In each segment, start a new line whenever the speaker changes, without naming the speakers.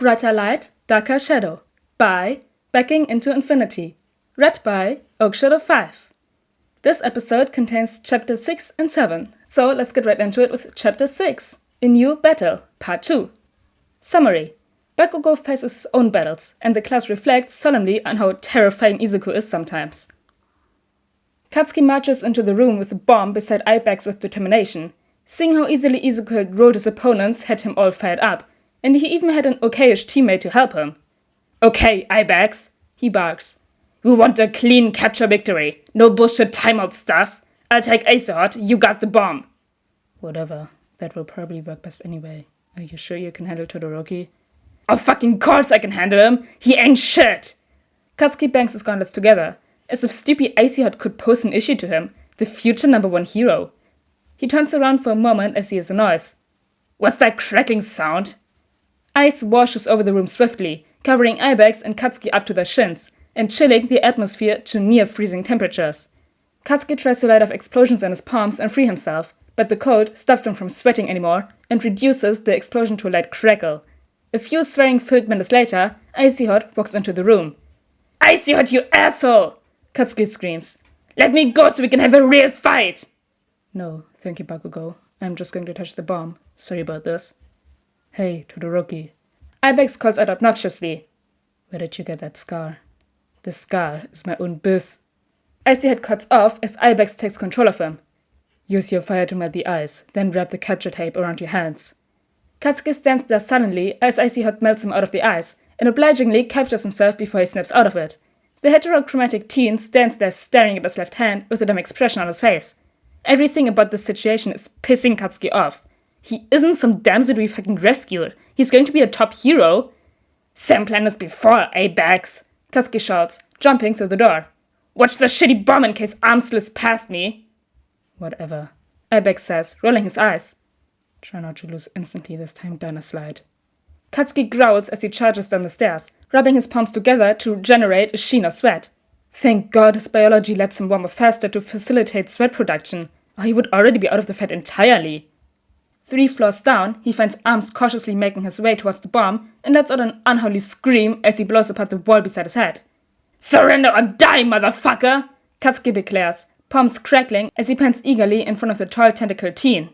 Brighter Light, Darker Shadow by Backing into Infinity. Read by Oakshadow 5. This episode contains Chapter 6 and 7, so let's get right into it with Chapter 6, A New Battle, Part 2. Summary. Bakugo faces his own battles, and the class reflects solemnly on how terrifying Izuku is sometimes. Katsuki marches into the room with a bomb beside Ibex with determination. Seeing how easily Izuku had rolled his opponents had him all fired up, and he even had an okayish teammate to help him. "Okay, Ibex," he barks. "We want a clean capture victory. No bullshit timeout stuff. I'll take Ace-Hot, you got the bomb." "Whatever. That will probably work best anyway. Are you sure you can handle Todoroki?" "Of fucking course I can handle him. He ain't shit." Katsuki bangs his gauntlets together, as if stupid Ace-Hot could pose an issue to him, the future #1 hero. He turns around for a moment as he hears a noise. "What's that crackling sound?" Ice washes over the room swiftly, covering Ibex and Katsuki up to their shins, and chilling the atmosphere to near-freezing temperatures. Katsuki tries to light off explosions in his palms and free himself, but the cold stops him from sweating anymore and reduces the explosion to a light crackle. A few swearing-filled minutes later, Icy-Hot walks into the room. "Icy-Hot, you asshole!" Katsuki screams. "Let me go so we can have a real fight!" "No, thank you, Bakugo. I'm just going to touch the bomb. Sorry about this." "Hey, Todoroki." Ibex calls out obnoxiously. "Where did you get that scar?" "The scar is my own biz." Icy-Hot cuts off as Ibex takes control of him. "Use your fire to melt the ice, then wrap the capture tape around your hands." Katsuki stands there sullenly as Icy-Hot melts him out of the ice and obligingly captures himself before he snaps out of it. The heterochromatic teen stands there staring at his left hand with a dumb expression on his face. Everything about this situation is pissing Katsuki off. He isn't some damsel to be fucking rescued. He's going to be a top hero. "Same plan as before, Ibex," Katsuki shouts, jumping through the door. "Watch the shitty bomb in case Arms slips past me." "Whatever," Ibex says, rolling his eyes. "Try not to lose instantly this time down a slide." Katsuki growls as he charges down the stairs, rubbing his palms together to generate a sheen of sweat. Thank God his biology lets him warm up faster to facilitate sweat production, or he would already be out of the fight entirely. 3 floors down, he finds Arms cautiously making his way towards the bomb and lets out an unholy scream as he blows apart the wall beside his head. "Surrender or die, motherfucker!" Katsuki declares, palms crackling as he pants eagerly in front of the tall tentacled teen.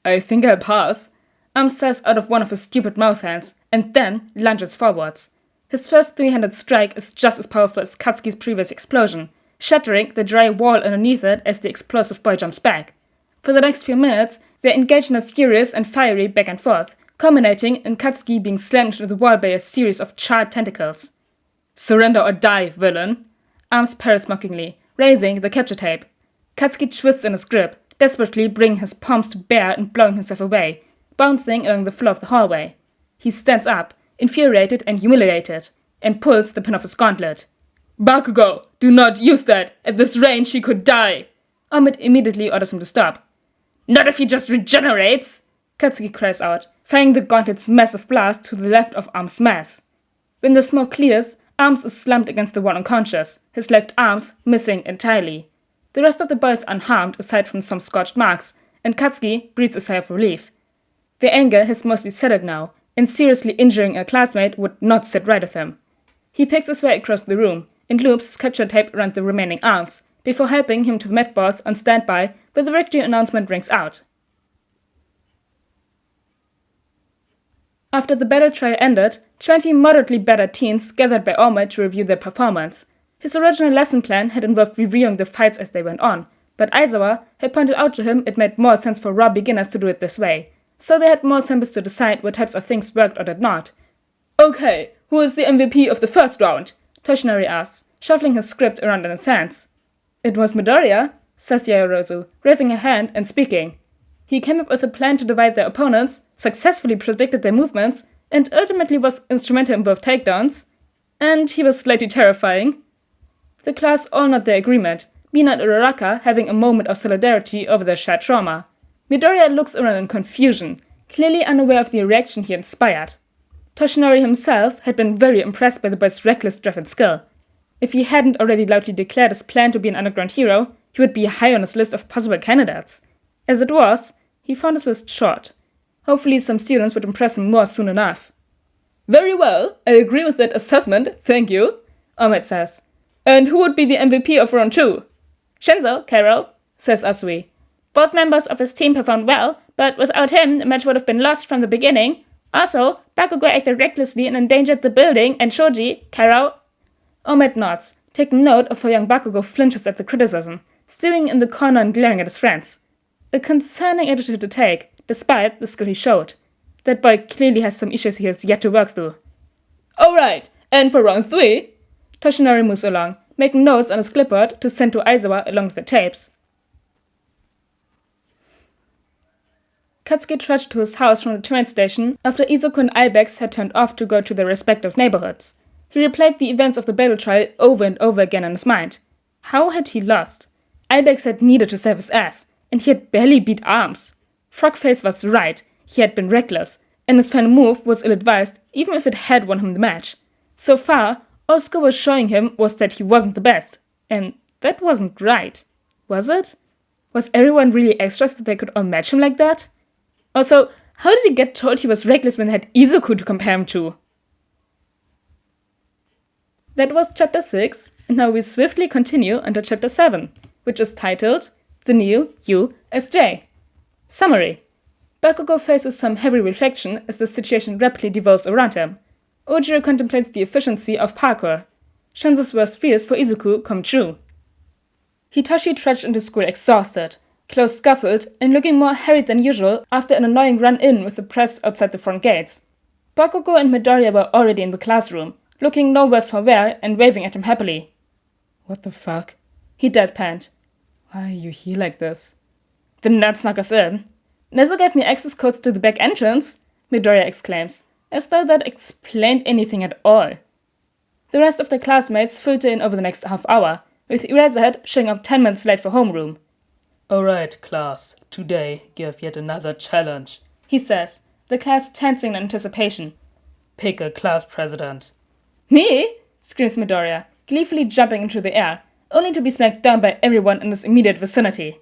"I think I'll pass," Arms says out of one of his stupid mouth hands, and then lunges forwards. His first 3-handed strike is just as powerful as Katsuki's previous explosion, shattering the dry wall underneath it as the explosive boy jumps back. For the next few minutes, they engage in a furious and fiery back and forth, culminating in Katsuki being slammed into the wall by a series of charred tentacles. "Surrender or die, villain!" Arms parries mockingly, raising the capture tape. Katsuki twists in his grip, desperately bringing his palms to bear and blowing himself away, bouncing along the floor of the hallway. He stands up, infuriated and humiliated, and pulls the pin off his gauntlet. "Bakugo, do not use that! At this range, he could die!" Omid immediately orders him to stop. "Not if he just regenerates!" Katsuki cries out, firing the gauntlet's massive blast to the left of Arms' mass. When the smoke clears, Arms is slumped against the wall unconscious, his left arms missing entirely. The rest of the boy is unharmed aside from some scorched marks, and Katsuki breathes a sigh of relief. The anger has mostly settled now, and seriously injuring a classmate would not sit right with him. He picks his way across the room and loops his capture tape around the remaining arms, before helping him to the med boards on standby where the victory announcement rings out. After the battle trial ended, 20 moderately better teens gathered by Omid to review their performance. His original lesson plan had involved reviewing the fights as they went on, but Aizawa had pointed out to him it made more sense for raw beginners to do it this way, so they had more samples to decide what types of things worked or did not. "Okay, who is the MVP of the first round?" Toshinori asks, shuffling his script around in his hands. "It was Midoriya," says Yaoyorozu, raising her hand and speaking. "He came up with a plan to divide their opponents, successfully predicted their movements, and ultimately was instrumental in both takedowns. And he was slightly terrifying." The class all nod their agreement, Mina and Uraraka having a moment of solidarity over their shared trauma. Midoriya looks around in confusion, clearly unaware of the reaction he inspired. Toshinori himself had been very impressed by the boy's reckless drive and skill. If he hadn't already loudly declared his plan to be an underground hero, he would be high on his list of possible candidates. As it was, he found his list short. Hopefully some students would impress him more soon enough. Very well, I agree with that assessment, thank you, Ahmed says. And who would be the MVP of round 2?
Shinzo, Carol, says Asui. Both members of his team performed well, but without him, the match would have been lost from the beginning. Also, Bakugo acted recklessly and endangered the building, and Shoji, Carol.
Ahmed nods, taking note of how young Bakugo flinches at the criticism, stewing in the corner and glaring at his friends. A concerning attitude to take, despite the skill he showed. That boy clearly has some issues he has yet to work through. Alright, and for round 3, Toshinori moves along, making notes on his clipboard to send to Aizawa along with the tapes. Katsuki trudged to his house from the train station after Izuku and Ibex had turned off to go to their respective neighborhoods. He replayed the events of the battle trial over and over again in his mind. How had he lost? Ibex had needed to save his ass, and he had barely beat arms. Frogface was right, he had been reckless, and his final move was ill-advised even if it had won him the match. So far, all Sco was showing him was that he wasn't the best, and that wasn't right. Was it? Was everyone really extra so they could all match him like that? Also, how did he get told he was reckless when they had Izuku to compare him to? That was chapter 6, and now we swiftly continue into chapter 7, which is titled The New USJ. Summary. Bakugo faces some heavy reflection as the situation rapidly devolves around him. Ojiro contemplates the efficiency of parkour. Shinzo's worst fears for Izuku come true. Hitoshi trudged into school exhausted, clothes scuffled, and looking more harried than usual after an annoying run-in with the press outside the front gates. Bakugo and Midoriya were already in the classroom, looking no worse for wear and waving at him happily. What the fuck? He deadpanned. Why are you here like this? The nerd snuck us in. Nezu gave me access codes to the back entrance, Midoriya exclaims, as though that explained anything at all. The rest of the classmates filter in over the next half hour, with Eraserhead showing up 10 minutes late for homeroom.
Alright, class, today you have yet another challenge,
he says, the class tensing in anticipation.
Pick a class president.
Me? Screams Midoriya, gleefully jumping into the air, only to be smacked down by everyone in his immediate vicinity.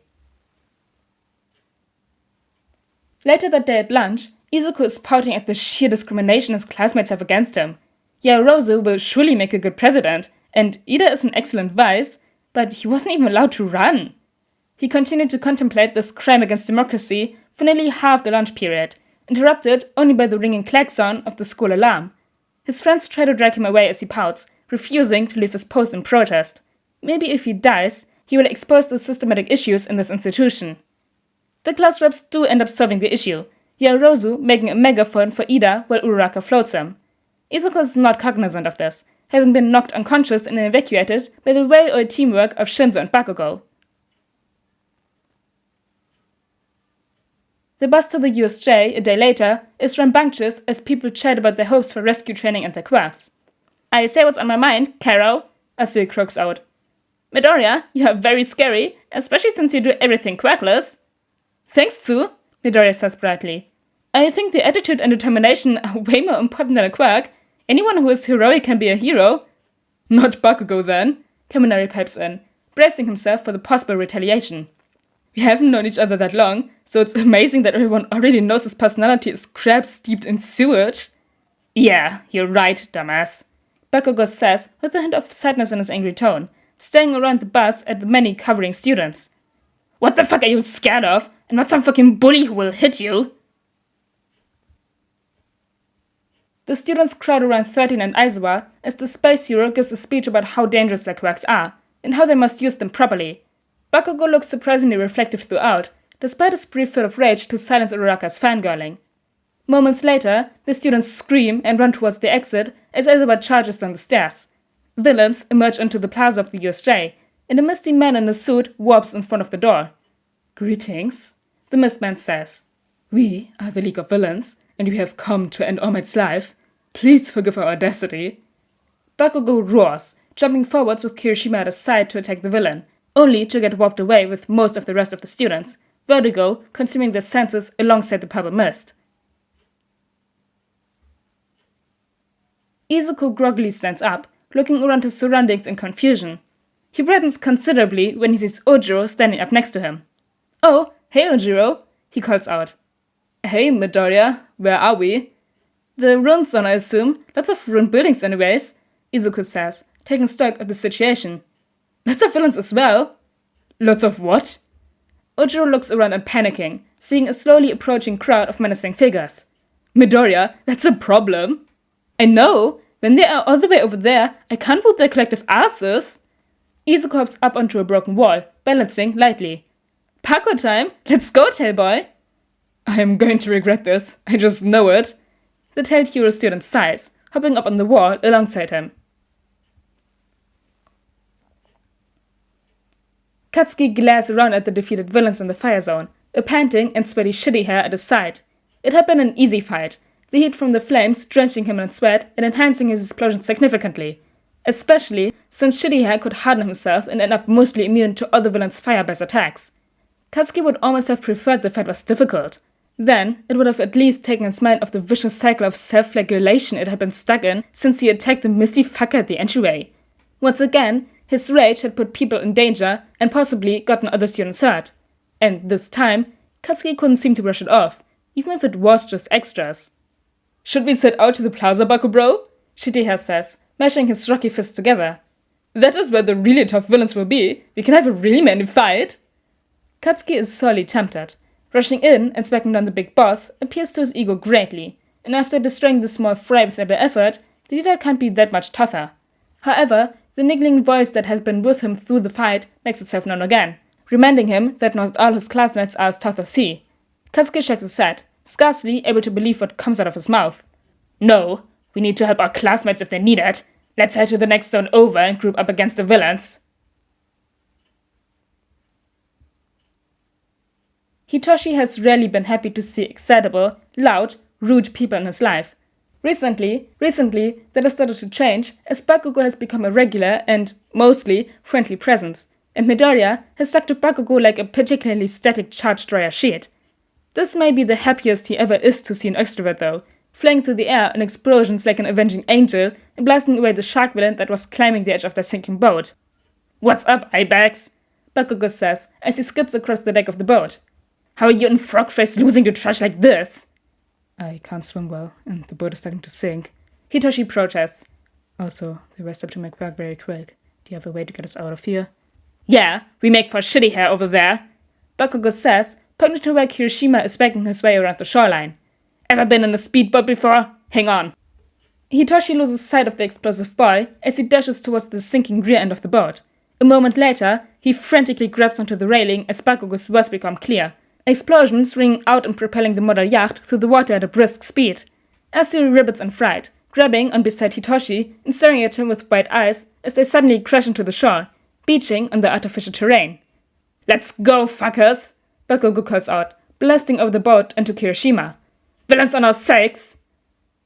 Later that day at lunch, Izuku is pouting at the sheer discrimination his classmates have against him. Yaoyorozu will surely make a good president, and Ida is an excellent vice, but he wasn't even allowed to run. He continued to contemplate this crime against democracy for nearly half the lunch period, interrupted only by the ringing klaxon of the school alarm. His friends try to drag him away as he pouts, refusing to leave his post in protest. Maybe if he dies, he will expose the systematic issues in this institution. The class reps do end up solving the issue, Yaoyorozu making a megaphone for Ida while Uraraka floats him. Izuku is not cognizant of this, having been knocked unconscious and evacuated by the well-oiled teamwork of Shinzo and Bakugo. The bus to the USJ, a day later, is rambunctious as people chat about their hopes for rescue training and their quirks. I say what's on my mind, Carol, Asui croaks out. Midoriya, you are very scary, especially since you do everything quirkless. Thanks, Tsu, Midoriya says brightly. I think the attitude and determination are way more important than a quirk. Anyone who is heroic can be a hero. Not Bakugo then, Kaminari pipes in, bracing himself for the possible retaliation. We haven't known each other that long, so it's amazing that everyone already knows his personality is crab steeped in sewage. Yeah, you're right, dumbass, Bakugo says with a hint of sadness in his angry tone, staring around the bus at the many covering students. What the fuck are you scared of? And not some fucking bully who will hit you? The students crowd around 13 and Aizawa as the space hero gives a speech about how dangerous their quirks are, and how they must use them properly. Bakugo looks surprisingly reflective throughout, despite his brief fit of rage to silence Uraraka's fangirling. Moments later, the students scream and run towards the exit as Aizawa charges down the stairs. Villains emerge onto the plaza of the USJ, and a misty man in a suit warps in front of the door. Greetings, the Mistman says. We are the League of Villains, and we have come to end Ahmed's life. Please forgive our audacity. Bakugo roars, jumping forwards with Kirishima at his side to attack the villain, only to get warped away with most of the rest of the students, vertigo consuming their senses alongside the purple mist. Izuku groggily stands up, looking around his surroundings in confusion. He brightens considerably when he sees Ojiro standing up next to him. Oh, hey Ojiro, he calls out. Hey Midoriya, where are we? The ruined zone, I assume. Lots of ruined buildings anyways, Izuku says, taking stock of the situation. Lots of villains as well. Lots of what? Ojiro looks around and panicking, seeing a slowly approaching crowd of menacing figures. Midoriya, that's a problem. I know. When they are all the way over there, I can't whoop their collective asses. Izuku hops up onto a broken wall, balancing lightly. Parkour time! Let's go, Tailboy! I am going to regret this. I just know it. The tailed hero student sighs, hopping up on the wall alongside him. Katsuki glares around at the defeated villains in the fire zone, a panting and sweaty Shitty Hair at his side. It had been an easy fight, the heat from the flames drenching him in sweat and enhancing his explosion significantly, especially since Shitty Hair could harden himself and end up mostly immune to other villains' fire-based attacks. Katsuki would almost have preferred the fight was difficult. Then, it would have at least taken his mind off the vicious cycle of self-flagellation it had been stuck in since he attacked the misty fucker at the entryway. Once again, his rage had put people in danger and possibly gotten other students hurt. And this time, Katsuki couldn't seem to brush it off, even if it was just extras. Should we set out to the plaza, Bakubro? Shitty Hair says, mashing his rocky fists together. That is where the really tough villains will be. We can have a really manly fight. Katsuki is sorely tempted. Rushing in and smacking down the big boss appeals to his ego greatly, and after destroying the small fry with little effort, the leader can't be that much tougher. However, the niggling voice that has been with him through the fight makes itself known again, reminding him that not all his classmates are as tough as he. Katsuki shakes his head, scarcely able to believe what comes out of his mouth. No, we need to help our classmates if they need it. Let's head to the next zone over and group up against the villains. Hitoshi has rarely been happy to see excitable, loud, rude people in his life. Recently, that has started to change as Bakugo has become a regular and, mostly, friendly presence, and Midoriya has stuck to Bakugo like a particularly static charge dryer sheet. This may be the happiest he ever is to see an extrovert though, flying through the air in explosions like an avenging angel and blasting away the shark villain that was climbing the edge of their sinking boat. What's up, eyebags? Bakugo says as he skips across the deck of the boat. How are you and Frogface losing to trash like this? I can't swim well, and the boat is starting to sink. Hitoshi protests. Also, the rest have to make work very quick. Do you have a way to get us out of here? Yeah, we make for Shitty Hair over there, Bakugo says, pointing to where Kirishima is making his way around the shoreline. Ever been in a speedboat before? Hang on. Hitoshi loses sight of the explosive boy as he dashes towards the sinking rear end of the boat. A moment later, he frantically grabs onto the railing as Bakugo's words become clear. Explosions ringing out and propelling the model yacht through the water at a brisk speed. Asuri ribbits in fright, grabbing on beside Hitoshi and staring at him with wide eyes as they suddenly crash into the shore, beaching on the artificial terrain. Let's go, fuckers! Bakugo calls out, blasting over the boat into Kirishima. Villains on our sakes!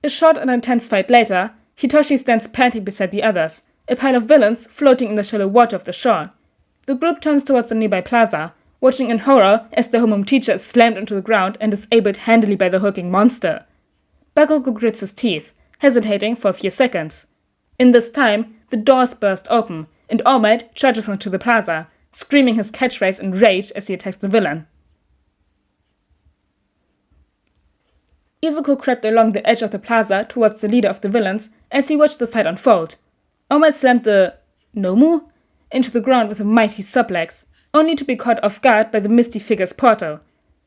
A short and intense fight later, Hitoshi stands panting beside the others, a pile of villains floating in the shallow water of the shore. The group turns towards the nearby plaza, watching in horror as the homeroom teacher is slammed into the ground and disabled handily by the hulking monster. Bakugo grits his teeth, hesitating for a few seconds. In this time, the doors burst open, and All Might charges onto the plaza, screaming his catchphrase in rage as he attacks the villain. Izuku crept along the edge of the plaza towards the leader of the villains as he watched the fight unfold. All Might slammed the Nomu into the ground with a mighty suplex, only to be caught off guard by the misty figure's portal.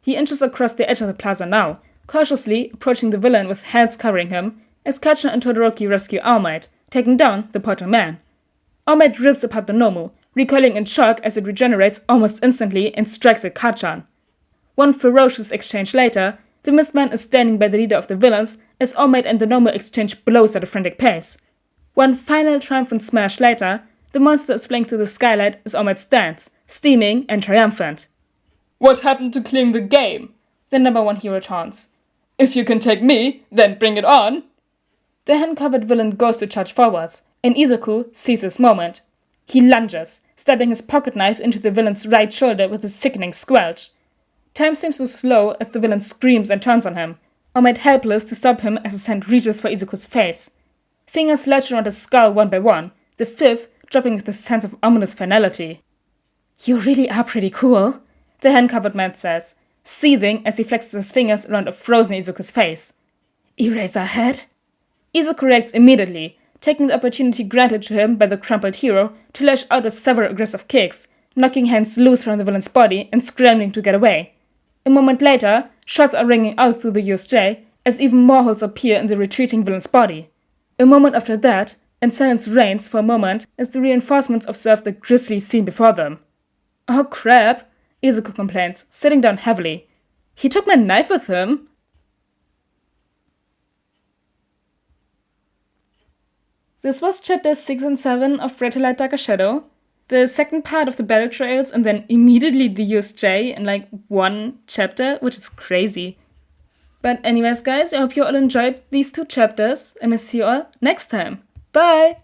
He inches across the edge of the plaza now, cautiously approaching the villain with hands covering him, as Kachan and Todoroki rescue All Might, taking down the portal man. All Might rips apart the Nomu, recoiling in shock as it regenerates almost instantly and strikes at Kachan. One ferocious exchange later, the Mistman is standing by the leader of the villains as All Might and the Nomu exchange blows at a frantic pace. One final triumphant smash later, the monster is flying through the skylight as All Might stands, steaming and triumphant. What happened to clearing the game? The number one hero taunts. If you can take me, then bring it on. The hand-covered villain goes to charge forwards, and Izuku sees his moment. He lunges, stabbing his pocket knife into the villain's right shoulder with a sickening squelch. Time seems to slow as the villain screams and turns on him, All Might helpless to stop him as his hand reaches for Izuku's face. Fingers latch around his skull one by one, the fifth dropping with a sense of ominous finality. You really are pretty cool, the hand-covered man says, seething as he flexes his fingers around a frozen Izuku's face. Eraserhead? Izuku reacts immediately, taking the opportunity granted to him by the crumpled hero to lash out with several aggressive kicks, knocking hands loose from the villain's body and scrambling to get away. A moment later, shots are ringing out through the USJ as even more holes appear in the retreating villain's body. A moment after that, and silence reigns for a moment as the reinforcements observe the grisly scene before them. "Oh crap," Izuku complains, sitting down heavily. "He took my knife with him." This was chapters 6 and 7 of Brighter Light Darker Shadow, the second part of the battle trails, and then immediately the USJ in like one chapter, which is crazy. But anyways guys, I hope you all enjoyed these 2 chapters, and I'll see you all next time. Bye!